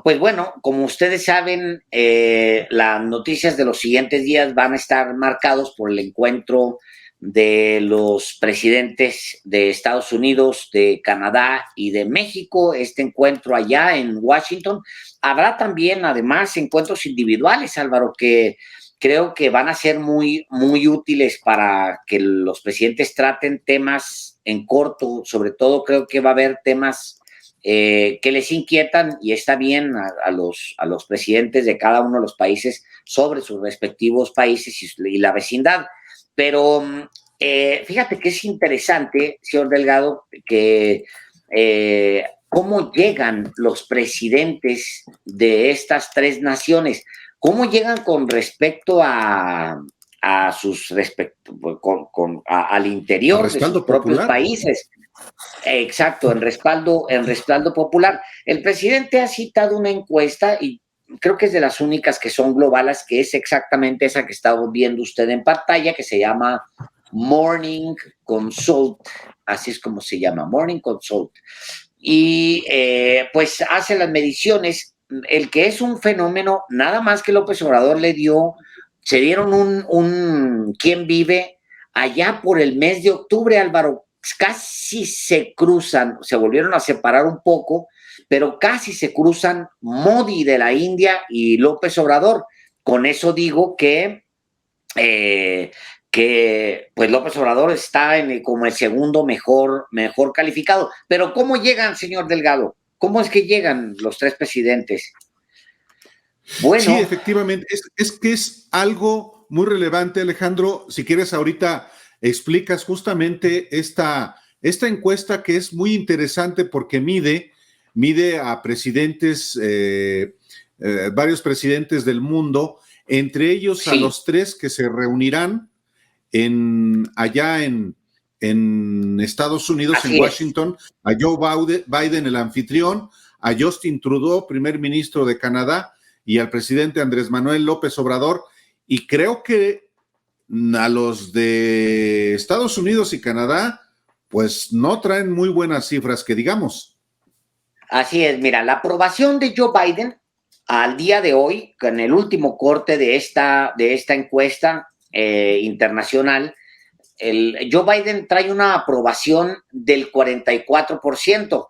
pues bueno, como ustedes saben, las noticias de los siguientes días van a estar marcados por el encuentro de los presidentes de Estados Unidos, de Canadá y de México, este encuentro allá en Washington. Habrá también, además, encuentros individuales, Álvaro, que creo que van a ser muy, muy útiles para que los presidentes traten temas en corto. Sobre todo creo que va a haber temas que les inquietan, y está bien a los presidentes de cada uno de los países sobre sus respectivos países y la vecindad. Pero fíjate que es interesante, señor Delgado, que cómo llegan los presidentes de estas tres naciones, cómo llegan con respecto a sus al interior de sus propios países. Exacto, en respaldo popular. El presidente ha citado una encuesta, y creo que es de las únicas que son globales, que es exactamente esa que está viendo usted en pantalla, que se llama Morning Consult, así es como se llama, Morning Consult. Y pues hace las mediciones. El que es un fenómeno, nada más que López Obrador se dieron un quién vive allá por el mes de octubre, Álvaro. Casi se cruzan, se volvieron a separar un poco, pero casi se cruzan Modi de la India y López Obrador. Con eso digo que pues López Obrador está como el segundo mejor calificado. Pero ¿cómo llegan, señor Delgado? ¿Cómo es que llegan los tres presidentes? Bueno. Sí, efectivamente, es que es algo muy relevante, Alejandro. Si quieres, ahorita explicas justamente esta encuesta, que es muy interesante porque mide a presidentes, varios presidentes del mundo, entre ellos sí, a los tres que se reunirán allá en Estados Unidos, así en Washington, es. A Joe Biden, el anfitrión, a Justin Trudeau, primer ministro de Canadá, y al presidente Andrés Manuel López Obrador. Y creo que a los de Estados Unidos y Canadá, pues no traen muy buenas cifras, que digamos. Así es, mira, la aprobación de Joe Biden al día de hoy, con el último corte de esta encuesta internacional, Joe Biden trae una aprobación del 44%.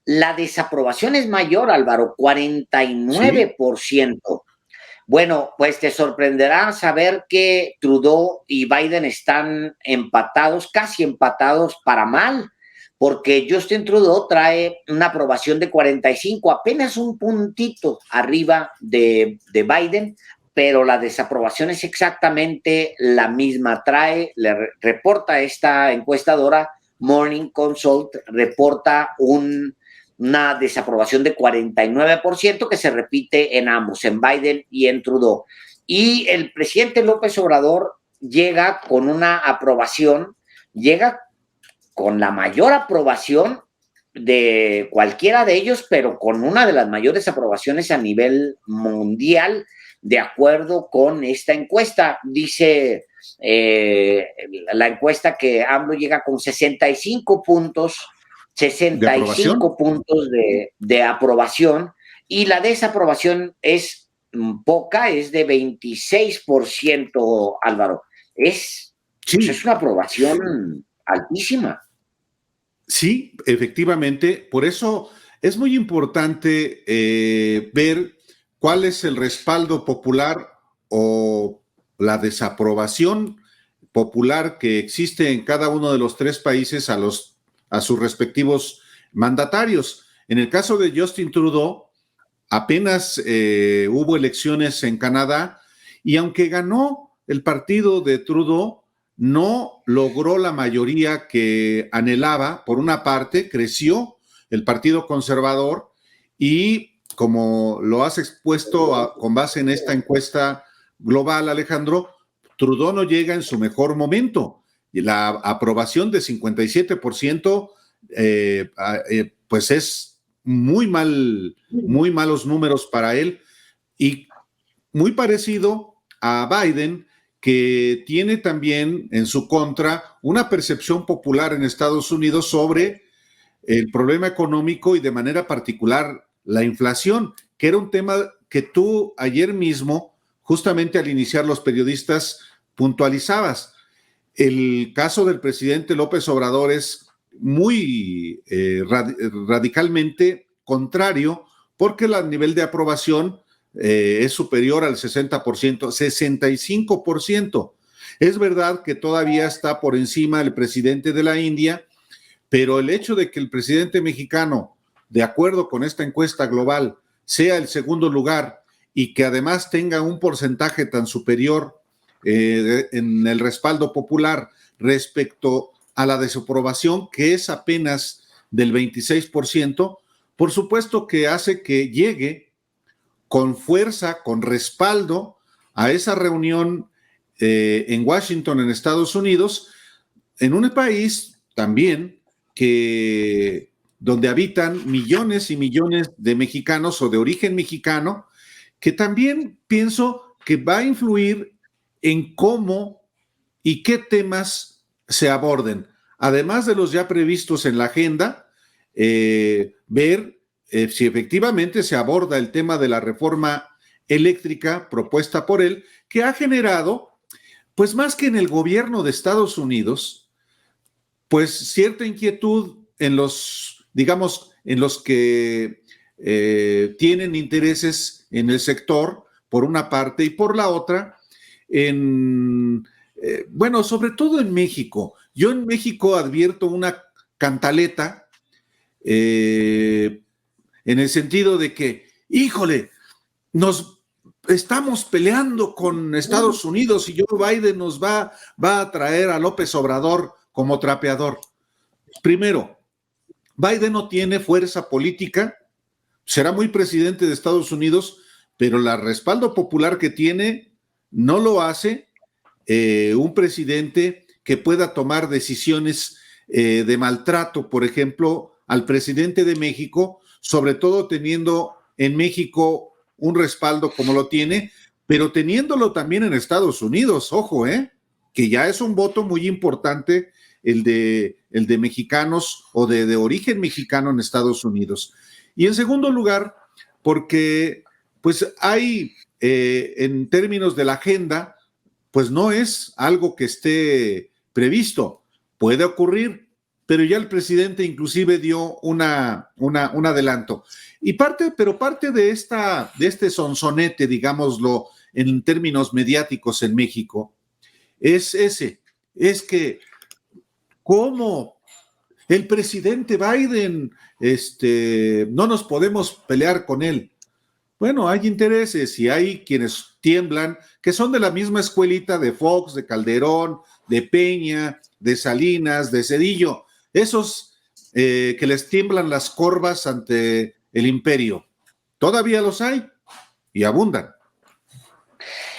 La desaprobación es mayor, Álvaro, 49%. ¿Sí? Bueno, pues te sorprenderá saber que Trudeau y Biden están empatados, casi empatados para mal, porque Justin Trudeau trae una aprobación de 45, apenas un puntito arriba de Biden, pero la desaprobación es exactamente la misma. Reporta esta encuestadora, Morning Consult, reporta una desaprobación de 49% que se repite en ambos, en Biden y en Trudeau. Y el presidente López Obrador llega con una aprobación, llega con la mayor aprobación de cualquiera de ellos, pero con una de las mayores aprobaciones a nivel mundial, de acuerdo con esta encuesta. Dice la encuesta que AMLO llega con 65 puntos, 65 puntos de aprobación, y la desaprobación es poca, es de 26%, Álvaro. Sí. Pues es una aprobación altísima. Sí, efectivamente. Por eso es muy importante ver cuál es el respaldo popular o la desaprobación popular que existe en cada uno de los tres países a sus respectivos mandatarios. En el caso de Justin Trudeau, apenas hubo elecciones en Canadá, y aunque ganó el partido de Trudeau, no logró la mayoría que anhelaba. Por una parte, creció el Partido Conservador, y como lo has expuesto con base en esta encuesta global, Alejandro, Trudeau no llega en su mejor momento. Y la aprobación de 57%, pues es muy malos números para él, y muy parecido a Biden, que tiene también en su contra una percepción popular en Estados Unidos sobre el problema económico y de manera particular la inflación, que era un tema que tú ayer mismo, justamente al iniciar los periodistas, puntualizabas. El caso del presidente López Obrador es muy radicalmente contrario, porque el nivel de aprobación es superior al 60%, 65%. Es verdad que todavía está por encima el presidente de la India, pero el hecho de que el presidente mexicano, de acuerdo con esta encuesta global, sea el segundo lugar y que además tenga un porcentaje tan superior en el respaldo popular respecto a la desaprobación, que es apenas del 26%, por supuesto que hace que llegue con fuerza, con respaldo a esa reunión en Washington, en Estados Unidos, en un país también que donde habitan millones y millones de mexicanos o de origen mexicano, que también pienso que va a influir en cómo y qué temas se aborden. Además de los ya previstos en la agenda, ver si efectivamente se aborda el tema de la reforma eléctrica propuesta por él, que ha generado, pues más que en el gobierno de Estados Unidos, pues cierta inquietud en los, digamos, en los que tienen intereses en el sector, por una parte, y por la otra, bueno, sobre todo en México. Yo en México advierto una cantaleta en el sentido de que, híjole, nos estamos peleando con Estados Unidos y Joe Biden nos va a traer a López Obrador como trapeador. Primero, Biden no tiene fuerza política, será muy presidente de Estados Unidos, pero el respaldo popular que tiene no lo hace un presidente que pueda tomar decisiones de maltrato, por ejemplo, al presidente de México, sobre todo teniendo en México un respaldo como lo tiene, pero teniéndolo también en Estados Unidos, ojo, que ya es un voto muy importante el de mexicanos o de origen mexicano en Estados Unidos. Y en segundo lugar, porque pues hay, en términos de la agenda, pues no es algo que esté previsto. Puede ocurrir, pero ya el presidente inclusive dio un adelanto. Y parte de este sonsonete, digámoslo, en términos mediáticos en México, es que cómo el presidente Biden, no nos podemos pelear con él. Bueno, hay intereses y hay quienes tiemblan, que son de la misma escuelita de Fox, de Calderón, de Peña, de Salinas, de Cedillo, esos que les tiemblan las corvas ante el imperio. Todavía los hay y abundan.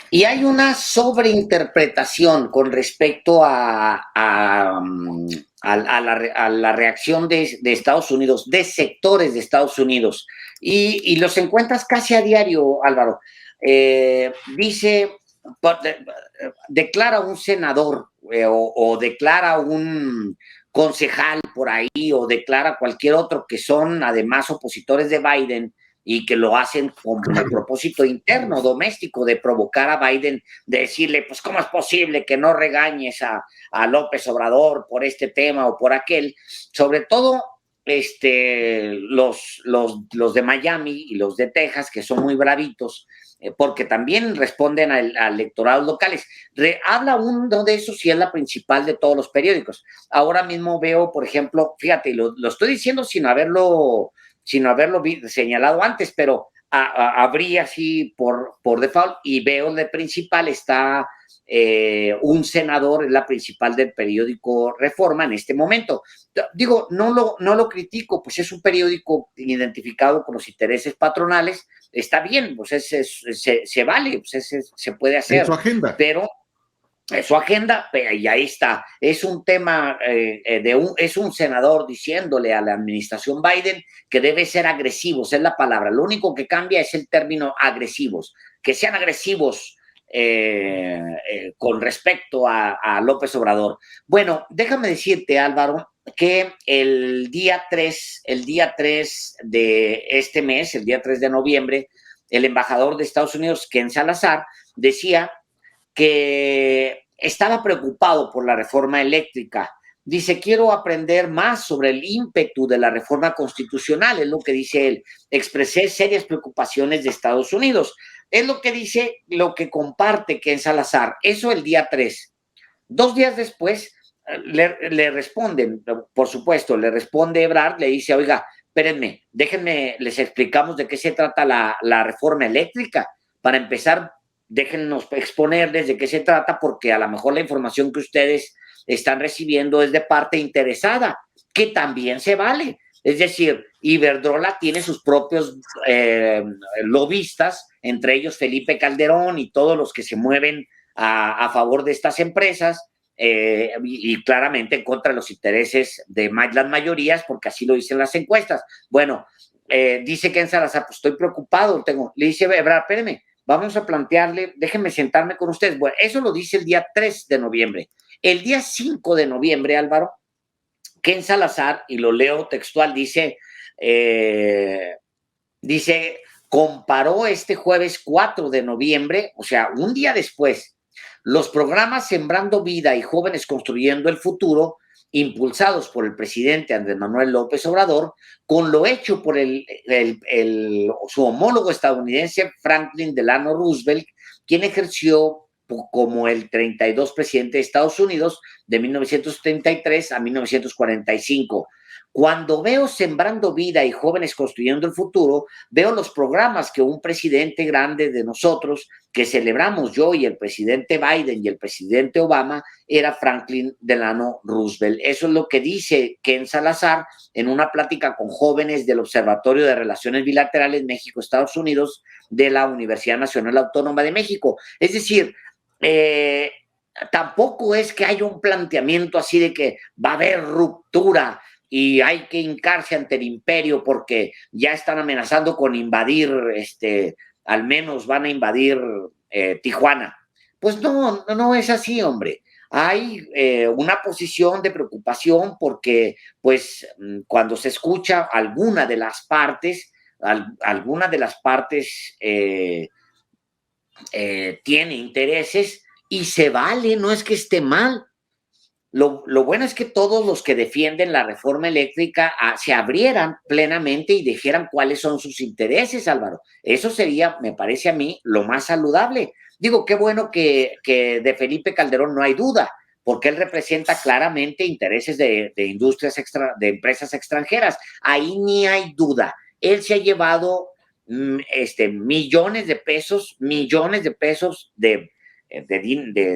Y hay una sobreinterpretación con respecto a la reacción de Estados Unidos, de sectores de Estados Unidos, y los encuentras casi a diario, Álvaro. Dice, declara un senador o declara un concejal por ahí o declara cualquier otro que son además opositores de Biden y que lo hacen con el propósito interno, doméstico, de provocar a Biden, de decirle, pues, ¿cómo es posible que no regañes a López Obrador por este tema o por aquel? Sobre todo los de Miami y los de Texas, que son muy bravitos, porque también responden a electorados locales. Habla uno de esos y es la principal de todos los periódicos. Ahora mismo veo, por ejemplo, fíjate, lo estoy diciendo sin haberlo señalado antes, pero abrí así por default y veo de principal está un senador, es la principal del periódico Reforma en este momento. Digo, no lo critico, pues es un periódico identificado con los intereses patronales, está bien, pues se vale, pues se puede hacer. En su agenda. Pero su agenda, y ahí está, es un tema es un senador diciéndole a la administración Biden que debe ser agresivos, es la palabra, lo único que cambia es el término agresivos, que sean agresivos con respecto a López Obrador. Bueno, déjame decirte, Álvaro, que el día 3 de este mes, el día 3 de noviembre, el embajador de Estados Unidos, Ken Salazar, decía que estaba preocupado por la reforma eléctrica. Dice, quiero aprender más sobre el ímpetu de la reforma constitucional, es lo que dice él. Expresé serias preocupaciones de Estados Unidos. Es lo que dice, lo que comparte Ken Salazar. Eso el día 3. 2 días después le responden, por supuesto, le responde Ebrard, le dice, oiga, espérenme, déjenme, les explicamos de qué se trata la reforma eléctrica. Para empezar, déjennos exponerles de qué se trata, porque a lo mejor la información que ustedes están recibiendo es de parte interesada, que también se vale. Es decir, Iberdrola tiene sus propios lobistas, entre ellos Felipe Calderón y todos los que se mueven a favor de estas empresas, y claramente en contra de los intereses de las mayorías, porque así lo dicen las encuestas. Bueno, dice Ken Salazar, pues estoy preocupado, le dice, Ebrard, espérame, vamos a plantearle, déjenme sentarme con ustedes. Bueno, eso lo dice el día 3 de noviembre. El día 5 de noviembre, Álvaro, Ken Salazar, y lo leo textual, dice, comparó este jueves 4 de noviembre, o sea, un día después, los programas Sembrando Vida y Jóvenes Construyendo el Futuro, impulsados por el presidente Andrés Manuel López Obrador, con lo hecho por su homólogo estadounidense Franklin Delano Roosevelt, quien ejerció como el 32 presidente de Estados Unidos de 1933 a 1945. Cuando veo Sembrando Vida y Jóvenes Construyendo el Futuro, veo los programas que un presidente grande de nosotros, que celebramos yo y el presidente Biden y el presidente Obama, era Franklin Delano Roosevelt. Eso es lo que dice Ken Salazar en una plática con jóvenes del Observatorio de Relaciones Bilaterales México-Estados Unidos de la Universidad Nacional Autónoma de México. Es decir, tampoco es que haya un planteamiento así de que va a haber ruptura y hay que hincarse ante el imperio porque ya están amenazando con invadir, al menos van a invadir Tijuana. Pues no es así, hombre. Hay una posición de preocupación porque, pues, cuando se escucha alguna de las partes, tiene intereses y se vale, no es que esté mal. Lo bueno es que todos los que defienden la reforma eléctrica se abrieran plenamente y dijeran cuáles son sus intereses, Álvaro. Eso sería, me parece a mí, lo más saludable. Digo, qué bueno que de Felipe Calderón no hay duda, porque él representa claramente intereses de industrias de empresas extranjeras. Ahí ni hay duda. Él se ha llevado millones de pesos de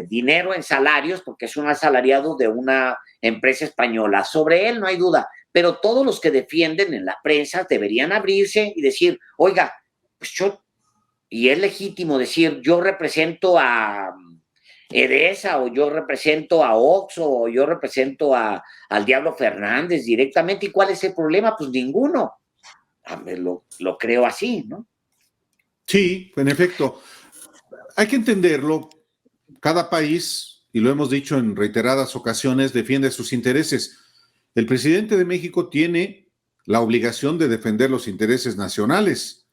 dinero en salarios, porque es un asalariado de una empresa española. Sobre él no hay duda, pero todos los que defienden en la prensa deberían abrirse y decir, oiga, pues y es legítimo decir, yo represento a Edesa, o yo represento a Oxxo, o yo represento al Diablo Fernández directamente. ¿Y cuál es el problema? Pues ninguno. Lo creo así, ¿no? Sí, en efecto. Hay que entenderlo. Cada país, y lo hemos dicho en reiteradas ocasiones, defiende sus intereses. El presidente de México tiene la obligación de defender los intereses nacionales,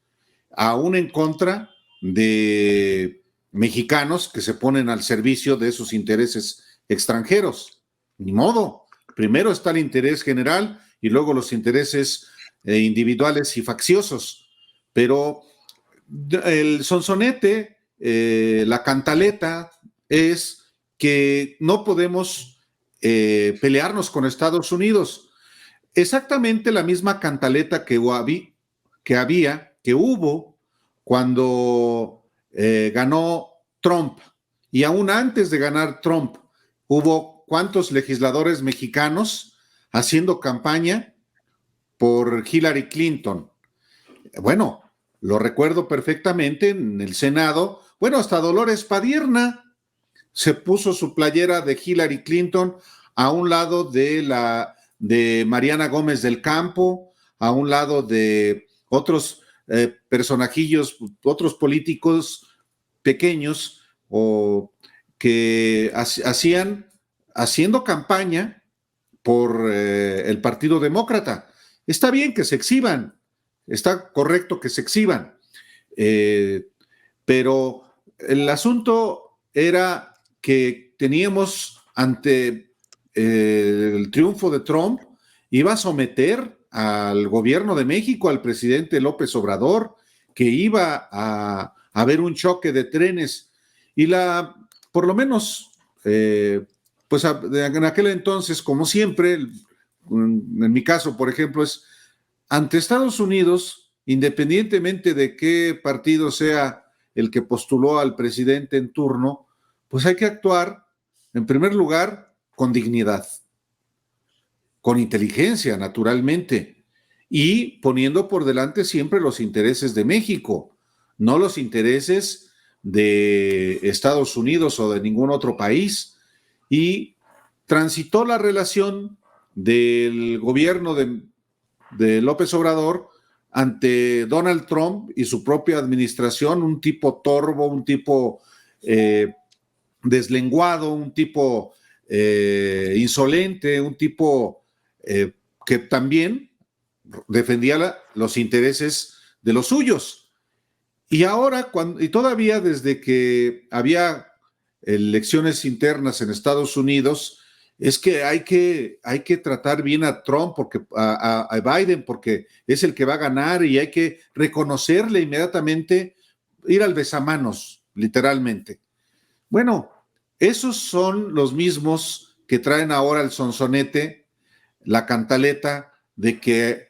aún en contra de mexicanos que se ponen al servicio de esos intereses extranjeros. Ni modo. Primero está el interés general y luego los intereses individuales y facciosos. Pero el sonsonete, la cantaleta, es que no podemos pelearnos con Estados Unidos. Exactamente la misma cantaleta que hubo cuando ganó Trump. Y aún antes de ganar Trump, hubo cuántos legisladores mexicanos haciendo campaña por Hillary Clinton. Bueno, lo recuerdo perfectamente en el Senado. Bueno, hasta Dolores Padierna se puso su playera de Hillary Clinton a un lado de Mariana Gómez del Campo, a un lado de otros personajillos, otros políticos pequeños o que haciendo campaña por el Partido Demócrata. Está bien que se exhiban, está correcto que se exhiban, pero el asunto era que teníamos ante el triunfo de Trump, iba a someter al gobierno de México, al presidente López Obrador, que iba a haber un choque de trenes y por lo menos, pues en aquel entonces, como siempre, en mi caso, por ejemplo, es ante Estados Unidos, independientemente de qué partido sea el que postuló al presidente en turno, pues hay que actuar, en primer lugar, con dignidad, con inteligencia, naturalmente, y poniendo por delante siempre los intereses de México, no los intereses de Estados Unidos o de ningún otro país. Y transitó la relación del gobierno de López Obrador ante Donald Trump y su propia administración, un tipo torvo, un tipo deslenguado, un tipo insolente, un tipo que también defendía los intereses de los suyos. Y ahora, y todavía desde que había elecciones internas en Estados Unidos, es que hay que tratar bien a Trump, porque a Biden, porque es el que va a ganar y hay que reconocerle inmediatamente, ir al besamanos, literalmente. Bueno, esos son los mismos que traen ahora el sonsonete, la cantaleta de que,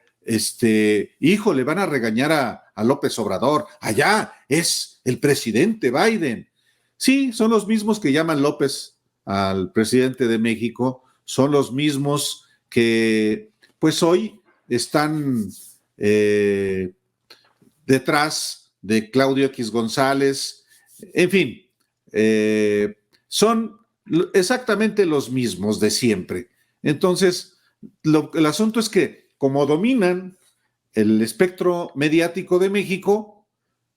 hijo, le van a regañar a López Obrador. Allá es el presidente Biden. Sí, son los mismos que llaman López al presidente de México, son los mismos que, pues hoy están detrás de Claudio X González, en fin, son exactamente los mismos de siempre. Entonces, el asunto es que como dominan el espectro mediático de México,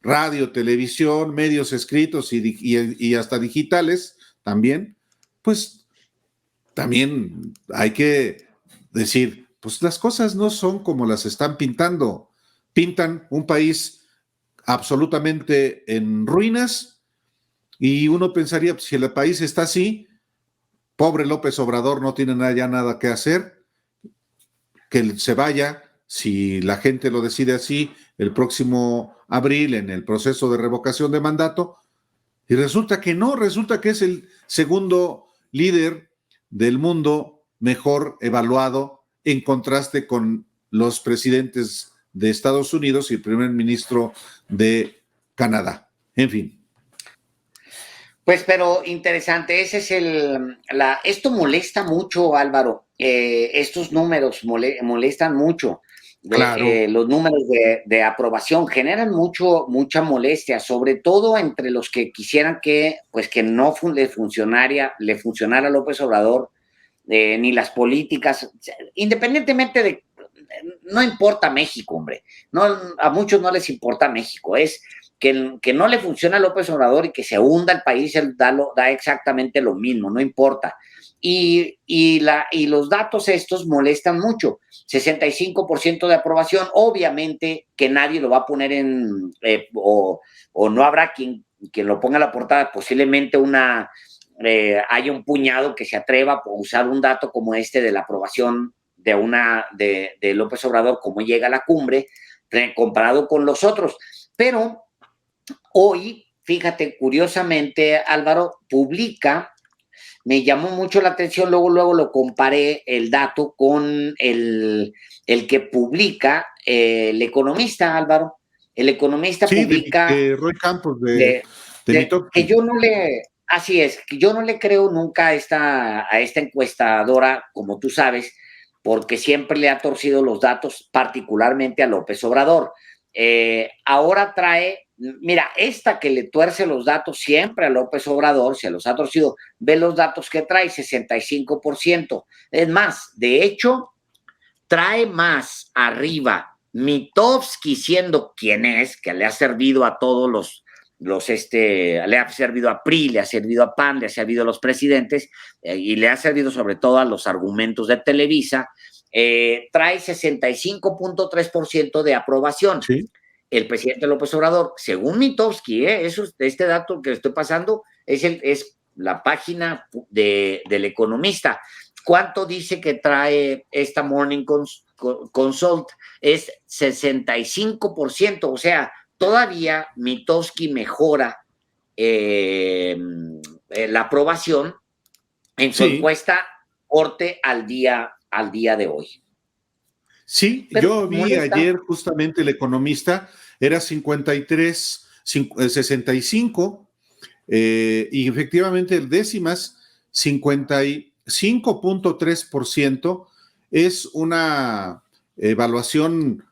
radio, televisión, medios escritos y hasta digitales también, pues también hay que decir, pues las cosas no son como las están pintando. Pintan un país absolutamente en ruinas y uno pensaría, pues, si el país está así, pobre López Obrador no tiene ya nada que hacer, que se vaya, si la gente lo decide así, el próximo abril en el proceso de revocación de mandato, y resulta que no, resulta que es el segundo líder del mundo mejor evaluado en contraste con los presidentes de Estados Unidos y el primer ministro de Canadá. En fin. Pues, pero interesante, ese es esto molesta mucho, Álvaro. Estos números molestan mucho. Claro. Los números de aprobación generan mucha molestia, sobre todo entre los que quisieran pues que no le funcionara a López Obrador, ni las políticas, independientemente de, no importa México, hombre, no, a muchos no les importa México, es que no le funciona a López Obrador y que se hunda el país, da exactamente lo mismo, no importa. Y los datos estos molestan mucho. 65% de aprobación, obviamente que nadie lo va a poner o no habrá quien lo ponga en la portada, posiblemente haya un puñado que se atreva a usar un dato como este de la aprobación de López Obrador, como llega a la cumbre, comparado con los otros. Pero hoy, fíjate, curiosamente, Álvaro me llamó mucho la atención, luego lo comparé el dato con el que publica El Economista, Álvaro. El Economista Sí, publica de Roy Campos, de que yo no le, así es, que yo no le creo nunca a esta encuestadora, como tú sabes, porque siempre le ha torcido los datos, particularmente a López Obrador. Ahora mira, esta que le tuerce los datos siempre a López Obrador, se los ha torcido, ve los datos que trae, 65%. Es más, de hecho, trae más arriba Mitofsky, siendo quien es, que le ha servido a todos le ha servido a PRI, le ha servido a PAN, le ha servido a los presidentes y le ha servido sobre todo a los argumentos de Televisa, trae 65.3% de aprobación. Sí. El presidente López Obrador, según Mitofsky, este dato que le estoy pasando es la página del Economista. ¿Cuánto dice que trae esta Morning Consult? Es 65%, o sea, todavía Mitofsky mejora la aprobación en su encuesta corte al día de hoy. Sí, pero yo vi ayer justamente El Economista, era 53, 65, y efectivamente el décimas, 55.3%, es una evaluación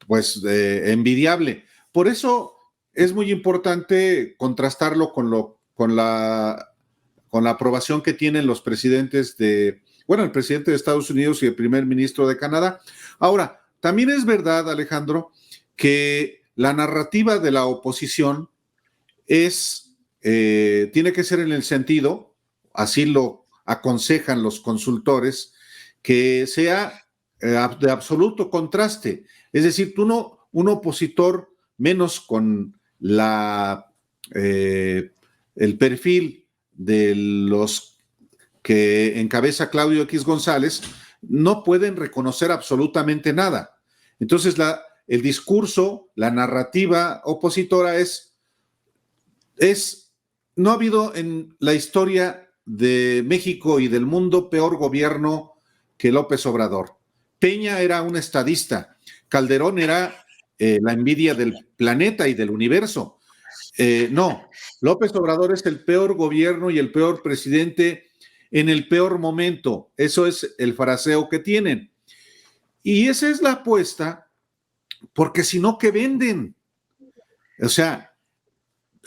pues envidiable. Por eso es muy importante contrastarlo con la aprobación que tienen los presidentes el presidente de Estados Unidos y el primer ministro de Canadá. Ahora, también es verdad, Alejandro, que la narrativa de la oposición tiene que ser en el sentido, así lo aconsejan los consultores, que sea de absoluto contraste. Es decir, un opositor menos con el perfil de los que encabeza Claudio X González, no pueden reconocer absolutamente nada. Entonces, el discurso, la narrativa opositora no ha habido en la historia de México y del mundo peor gobierno que López Obrador. Peña era un estadista, Calderón era la envidia del planeta y del universo. No, López Obrador es el peor gobierno y el peor presidente en el peor momento. Eso es el fraseo que tienen. Y esa es la apuesta, porque si no, ¿qué venden? O sea,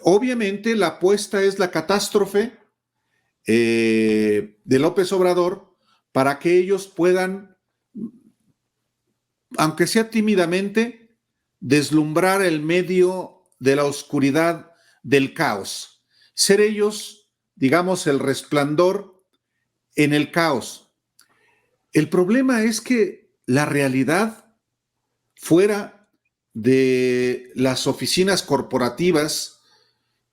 obviamente la apuesta es la catástrofe de López Obrador para que ellos puedan, aunque sea tímidamente, deslumbrar el medio de la oscuridad del caos. Ser ellos, digamos, el resplandor en el caos. El problema es que la realidad fuera de las oficinas corporativas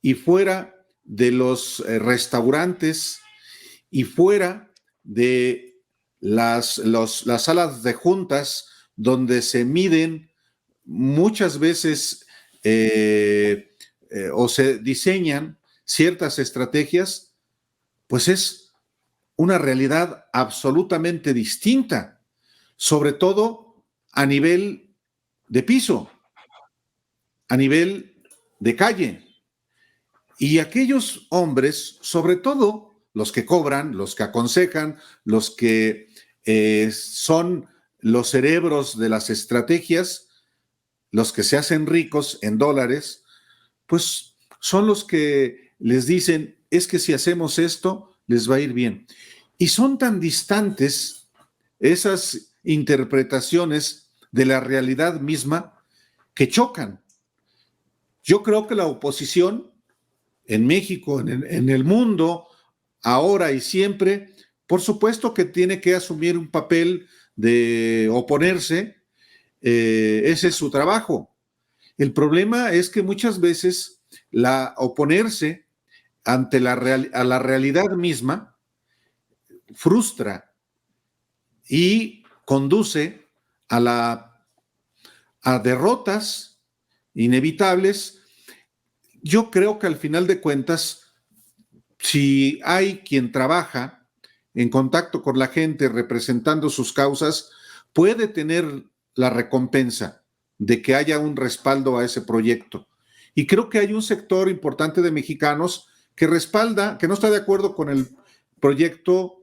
y fuera de los restaurantes y fuera de las salas de juntas donde se miden muchas veces o se diseñan ciertas estrategias, pues es una realidad absolutamente distinta, sobre todo a nivel de piso, a nivel de calle. Y aquellos hombres, sobre todo los que cobran, los que aconsejan, los que son los cerebros de las estrategias, los que se hacen ricos en dólares, pues son los que les dicen, es que si hacemos esto, les va a ir bien. Y son tan distantes esas interpretaciones de la realidad misma que chocan. Yo creo que la oposición en México, en el mundo, ahora y siempre, por supuesto que tiene que asumir un papel de oponerse, ese es su trabajo. El problema es que muchas veces oponerse ante a la realidad misma frustra y conduce a derrotas inevitables. Yo creo que al final de cuentas, si hay quien trabaja en contacto con la gente representando sus causas, puede tener la recompensa de que haya un respaldo a ese proyecto. Y creo que hay un sector importante de mexicanos que respalda, que no está de acuerdo con el proyecto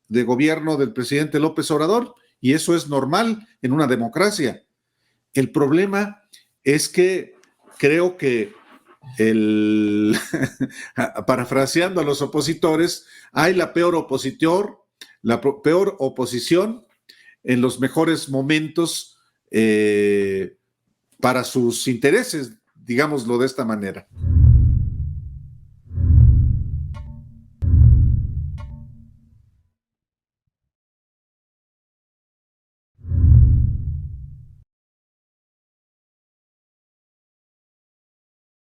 de gobierno del presidente López Obrador, y eso es normal en una democracia. El problema es que creo que parafraseando a los opositores, hay la peor oposición en los mejores momentos para sus intereses, digámoslo de esta manera.